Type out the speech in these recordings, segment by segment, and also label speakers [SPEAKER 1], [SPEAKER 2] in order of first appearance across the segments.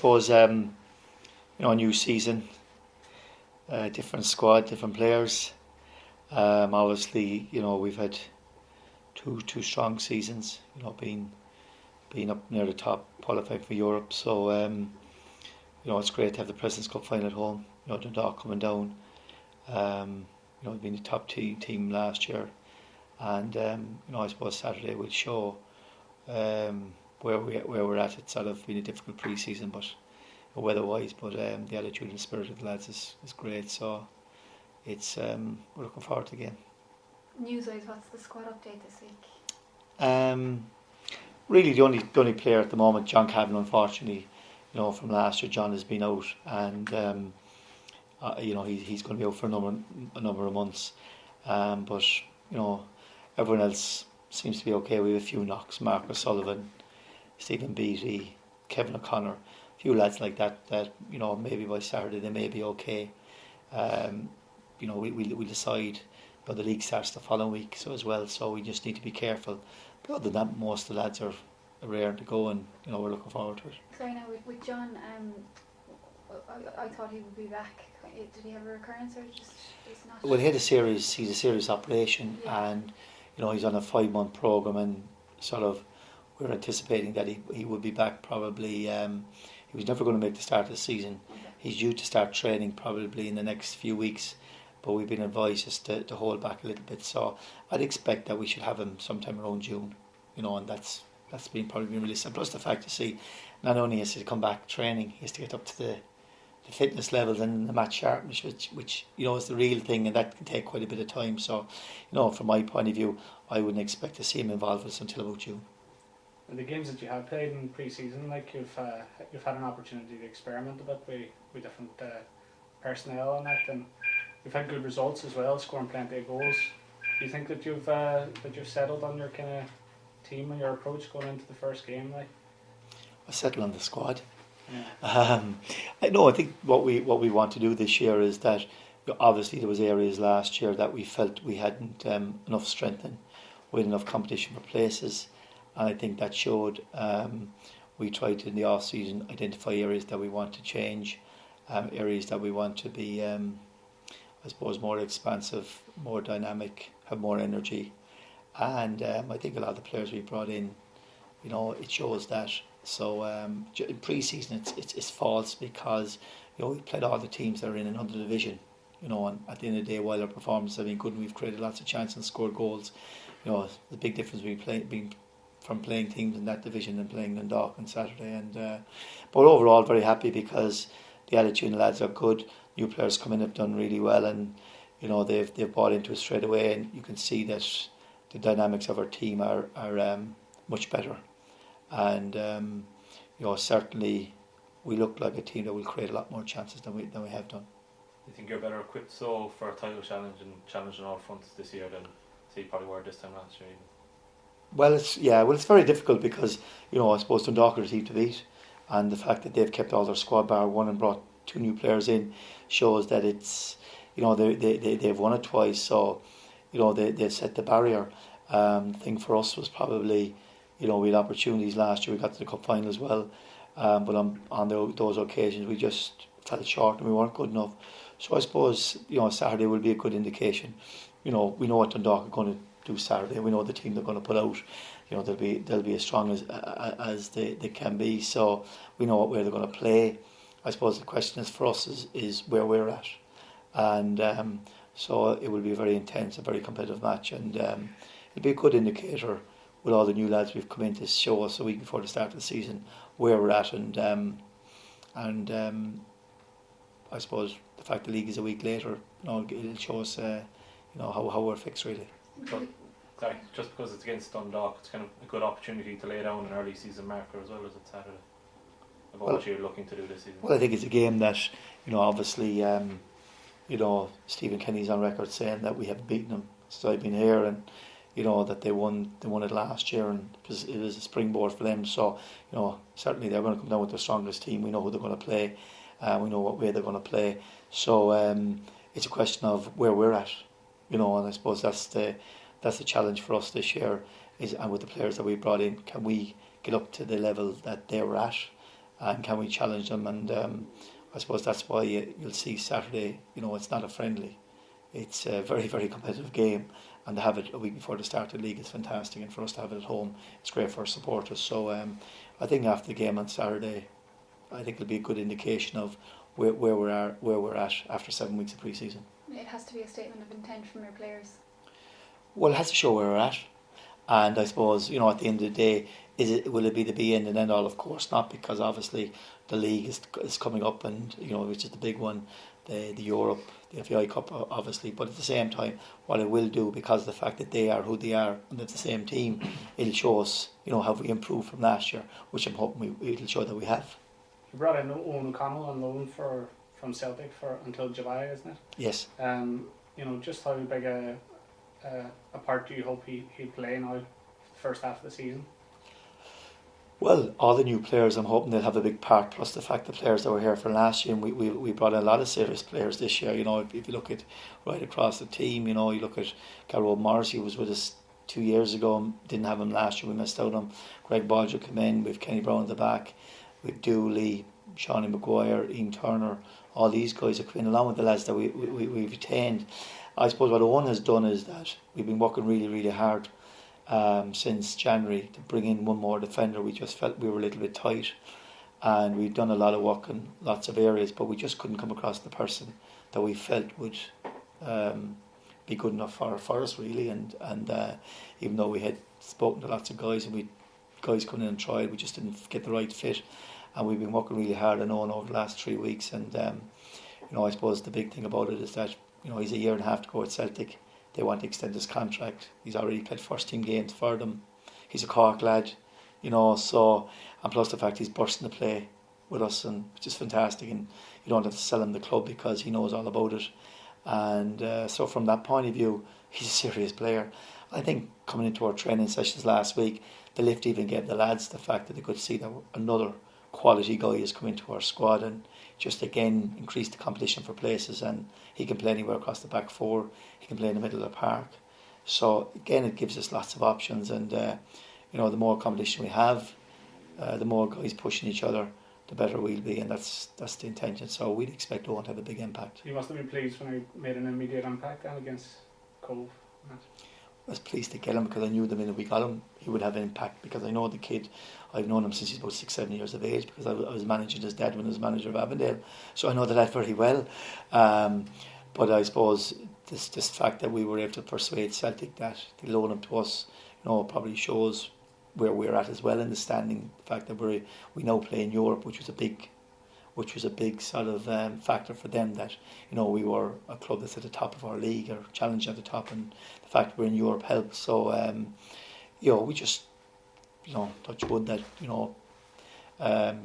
[SPEAKER 1] suppose new season, different squad, different players. Obviously, we've had two strong seasons. Being up near the top, qualifying for Europe. So it's great to have the Presidents Cup final at home. Dundalk coming down. Being the top team last year, and I suppose Saturday will show where we're at. It's sort of been a difficult pre-season, but weather-wise, but the attitude and spirit of the lads is great. So it's we're looking forward to the game.
[SPEAKER 2] News-wise, what's the squad update this week?
[SPEAKER 1] Really, the only player at the moment, John Cavan, unfortunately, from last year, John has been out, and he's going to be out for a number of months. But everyone else seems to be okay. We have a few knocks: Mark O'Sullivan, Stephen Beattie, Kevin O'Connor, a few lads like that maybe by Saturday they may be okay. We'll decide. The league starts the following week, so we just need to be careful. But other than that, most of the lads are raring to go, and we're looking forward to it.
[SPEAKER 2] Sorry, now with John, I thought he would be back. Did he have a recurrence or just not?
[SPEAKER 1] Well, he's a serious operation,
[SPEAKER 2] yeah.
[SPEAKER 1] And he's on a 5-month programme, and sort of we're anticipating that he would be back probably. He was never going to make the start of the season.
[SPEAKER 2] Okay.
[SPEAKER 1] He's due to start training probably in the next few weeks, but we've been advised just to hold back a little bit. So I'd expect that we should have him sometime around June, and that's probably been released. And plus the fact, not only has he to come back training, he has to get up to the fitness levels and the match sharpness, which is the real thing, and that can take quite a bit of time. So, from my point of view, I wouldn't expect to see him involved with us until about June.
[SPEAKER 3] And the games that you have played in pre-season, like you've had an opportunity to experiment a bit with different personnel on that, and you've had good results as well, scoring plenty of goals. Do you think that you've settled on your kind of team and your approach going into the first game, like?
[SPEAKER 1] I settled on the squad.
[SPEAKER 3] Yeah.
[SPEAKER 1] I think what we want to do this year is that obviously there was areas last year that we felt we hadn't enough strength in, we had enough competition for places, and I think that showed. We tried to, in the off season, identify areas that we want to change, areas that we want to be, I suppose, more expansive, more dynamic, have more energy, and I think a lot of the players we brought in, it shows that. So in pre-season it's false because we played all the teams that are in another division, and at the end of the day, while our performance has been good and we've created lots of chances and scored goals, the big difference being from playing teams in that division and playing Dundalk on Saturday. And but overall very happy because the attitude and the lads are good. New players come in, have done really well, and they've bought into it straight away, and you can see that the dynamics of our team are much better. And certainly we look like a team that will create a lot more chances than we have done.
[SPEAKER 4] You think you're better equipped for a title challenge and challenging all fronts this year than you probably were this time last year? Even?
[SPEAKER 1] Well, it's very difficult because I suppose Dundalk are a team to beat, and the fact that they've kept all their squad bar one and brought 2 new players in shows that it's they've won it twice, so they've set the barrier. The thing for us was probably. We had opportunities last year. We got to the cup final as well, but on those occasions we just fell short and we weren't good enough. So I suppose Saturday will be a good indication. We know what Dundalk are going to do Saturday. We know the team they're going to put out. They'll be as strong as they can be. So we know where they're going to play. I suppose the question is for us is where we're at, and so it will be a very intense, a very competitive match, and it'll be a good indicator. With all the new lads we've come in to show us a week before the start of the season where we're at, and I suppose the fact the league is a week later, it'll show us how we're fixed really.
[SPEAKER 4] Sorry, just because it's against Dundalk, it's kind of a good opportunity to lay down an early season marker as well as it Saturday. About what you're looking to do this season.
[SPEAKER 1] Well, I think it's a game that obviously Stephen Kenny's on record saying that we haven't beaten them since I've been here, and that they won it last year, and it was a springboard for them. So certainly they're going to come down with their strongest team. We know who they're going to play, we know what way they're going to play. So it's a question of where we're at, and I suppose that's the challenge for us this year. And with the players that we brought in, can we get up to the level that they were at? and can we challenge them? And I suppose that's why you'll see Saturday. It's not a friendly; it's a very, very competitive game, and to have it a week before the start of the league is fantastic. And for us to have it at home, it's great for our supporters. So I think after the game on Saturday, I think it'll be a good indication of where we're at after 7 weeks of pre-season.
[SPEAKER 2] It has to be a statement of intent from your players.
[SPEAKER 1] Well, it has to show where we're at, and I suppose at the end of the day, will it be the be end and end all? Of course not, because obviously the league is coming up, and which is the big one, the Europe, the FAI Cup, obviously. But at the same time, what it will do, because of the fact that they are who they are and it's the same team, it'll show us have we improved from last year, which I'm hoping it'll show that we have.
[SPEAKER 3] You brought in Owen O'Connell on loan from Celtic until July, isn't it?
[SPEAKER 1] Yes.
[SPEAKER 3] Just how big a part do you hope he'll play now, the first half of the season?
[SPEAKER 1] Well, all the new players, I'm hoping they'll have a big part, plus the fact the players that were here for last year, and we brought in a lot of serious players this year. If you look at right across the team, you look at Carol Morrissey, who was with us 2 years ago, didn't have him last year, we missed out on him. Greg Bodger came in, we've Kenny Brown at the back, with Dooley, Shawnee Maguire, Ian Turner, all these guys have come in along with the lads that we've retained. I suppose what Owen has done is that we've been working really, really hard since January to bring in one more defender. We just felt we were a little bit tight, and we've done a lot of work in lots of areas, but we just couldn't come across the person that we felt would be good enough for us really. And even though we had spoken to lots of guys and we guys coming in and tried, we just didn't get the right fit. And we've been working really hard on Owen over the last 3 weeks. And I suppose the big thing about it is that he's a year and a half to go at Celtic. They want to extend his contract. He's already played first team games for them. He's a Cork lad, so, and plus the fact he's bursting to play with us, and which is fantastic. And you don't have to sell him the club because he knows all about it. And so from that point of view, he's a serious player. I think coming into our training sessions last week, the lift even gave the lads the fact that they could see that another quality guy has come into our squad, and just again increase the competition for places. And he can play anywhere across the back four, he can play in the middle of the park. So again, it gives us lots of options, and the more competition we have, the more guys pushing each other, the better we'll be, and that's the intention. So we'd expect Owen to have a big impact.
[SPEAKER 3] You must have been pleased when he made an immediate impact then against Cove.
[SPEAKER 1] I was pleased to get him because I knew the minute we got him he would have an impact, because I know the kid. I've known him since he's about 6-7 years of age, because I was managing his dad when he was manager of Avondale, so I know the lad very well. But I suppose this fact that we were able to persuade Celtic that they loan him to us, probably shows where we're at as well in the standing. The fact that we now play in Europe, which was a big sort of factor for them, that we were a club that's at the top of our league or challenging at the top, and the fact we're in Europe helps. So we just touch wood that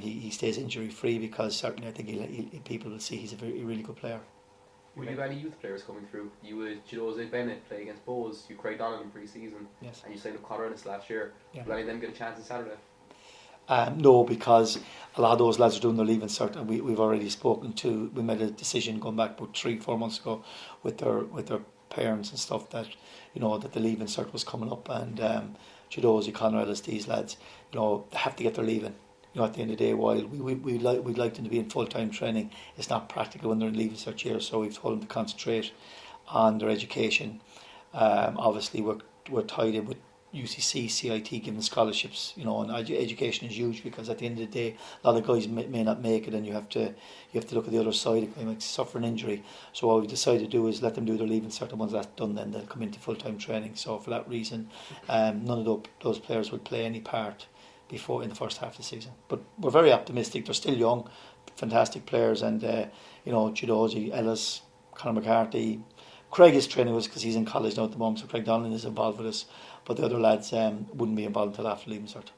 [SPEAKER 1] he stays injury free, because certainly I think people will see he's a really good player.
[SPEAKER 5] You have any youth players coming through? You would Jose Bennett play against Bowes, you Craig Donald in pre-season,
[SPEAKER 1] yes,
[SPEAKER 5] and you signed up Conor Ennis last year.
[SPEAKER 1] Yeah.
[SPEAKER 5] Will any of them get a chance on Saturday?
[SPEAKER 1] No, because a lot of those lads are doing their leaving cert, and we've already spoken to. We made a decision going back about 3-4 months ago with their parents and stuff that that the leaving cert was coming up, and Judosy, Conor Ellis, these lads, they have to get their leaving. At the end of the day, while we'd like them to be in full-time training, it's not practical when they're in leaving cert year, so we've told them to concentrate on their education. Obviously, we're tied in with UCC, CIT giving scholarships, and education is huge, because at the end of the day, a lot of guys may not make it, and you have to look at the other side. If they might suffer an injury, so what we decided to do is let them do their leaving cert, and once that's done, then they'll come into full-time training. So for that reason, none of those players will play any part before in the first half of the season. But we're very optimistic. They're still young, fantastic players, and Judosy, Ellis, Conor McCarthy. Craig is training with us because he's in college now at the moment, so Craig Donlan is involved with us, but the other lads wouldn't be involved until after leaving cert.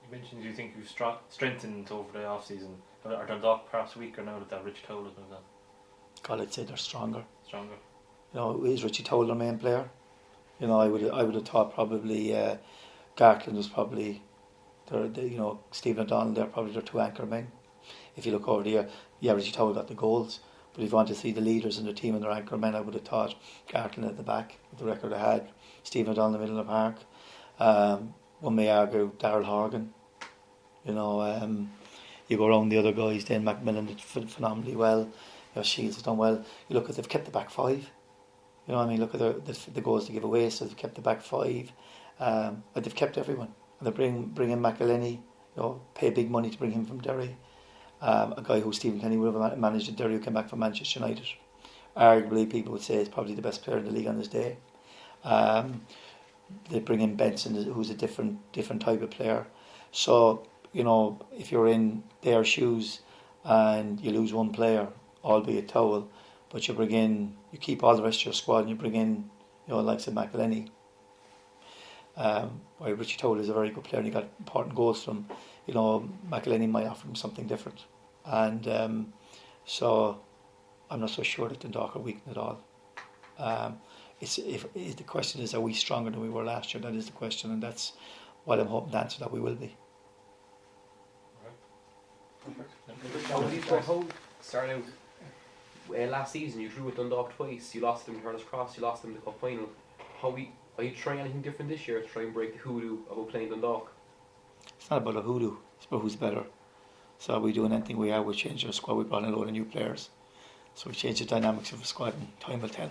[SPEAKER 4] You mentioned you think you've strengthened over the off-season. Are Dundalk perhaps weaker now that Richie Toll has moved on?
[SPEAKER 1] God, I'd say they're stronger.
[SPEAKER 4] Stronger?
[SPEAKER 1] Is Richie Toll their main player? I would have thought probably Gartland was probably Stephen O'Donnell, they're probably their two anchor men. If you look over there, Richie Toll got the goals, but if you want to see the leaders in the team and their anchor men, I would have thought Gartland at the back with the record they had, Stephen O'Donnell in the middle of the park. One may argue Darryl Horgan. You go around the other guys. Then Macmillan did phenomenally well. Shields has done well. You look at they've kept the back five. You know what I mean? Look at the goals they give away. So they've kept the back five. But they've kept everyone. And they bring in McElhenney. Pay big money to bring him from Derry. A guy who Stephen Kenny would have managed at Derry, who came back from Manchester United. Arguably, people would say is probably the best player in the league on this day. They bring in Benson, who's a different type of player. So if you're in their shoes and you lose one player, albeit Towell, but you keep all the rest of your squad and you bring in, likes of McElhenney. While Richie Towell is a very good player and he got important goals from McElhenney might offer him something different. And so I'm not so sure that Dundalk are weakened at all. If the question is, are we stronger than we were last year? That is the question, and that's what I'm hoping to answer, that we will be.
[SPEAKER 5] How starting out last season, you drew with Dundalk twice. You lost them in Turner's Cross. You lost them in the cup final. Are you trying anything different this year to try and break the hoodoo about playing Dundalk?
[SPEAKER 1] It's not about a hoodoo. It's about who's better. So we're doing anything we are. We changed our squad. We brought in a load of new players. So we changed the dynamics of the squad, and time will tell.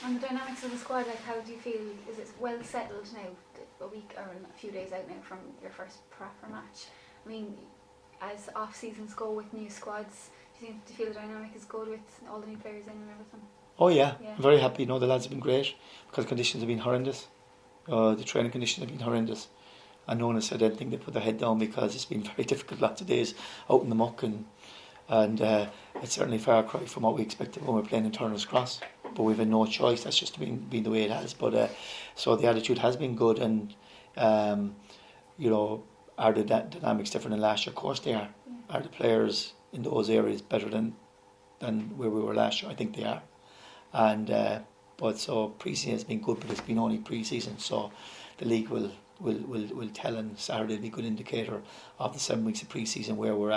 [SPEAKER 2] And the dynamics of the squad, how do you feel? Is it well settled now, a week or a few days out now from your first proper match? I mean, as off-seasons go with new squads, do you feel the dynamic is good with all the new players in and everything?
[SPEAKER 1] Oh yeah. I'm very happy. The lads have been great because conditions have been horrendous. The training conditions have been horrendous. And no one has said anything. They put their head down because it's been very difficult lots of days out in the muck, and it's certainly a far cry from what we expected when we were playing in Turner's Cross. But we've had no choice. That's just been the way it has. But so the attitude has been good, and are the dynamics different than last year? Of course they are. Yeah. Are the players in those areas better than where we were last year? I think they are. And but so pre-season has been good, but it's been only pre-season. So the league will tell, and Saturday will be a good indicator of the 7 weeks of pre-season where we're at.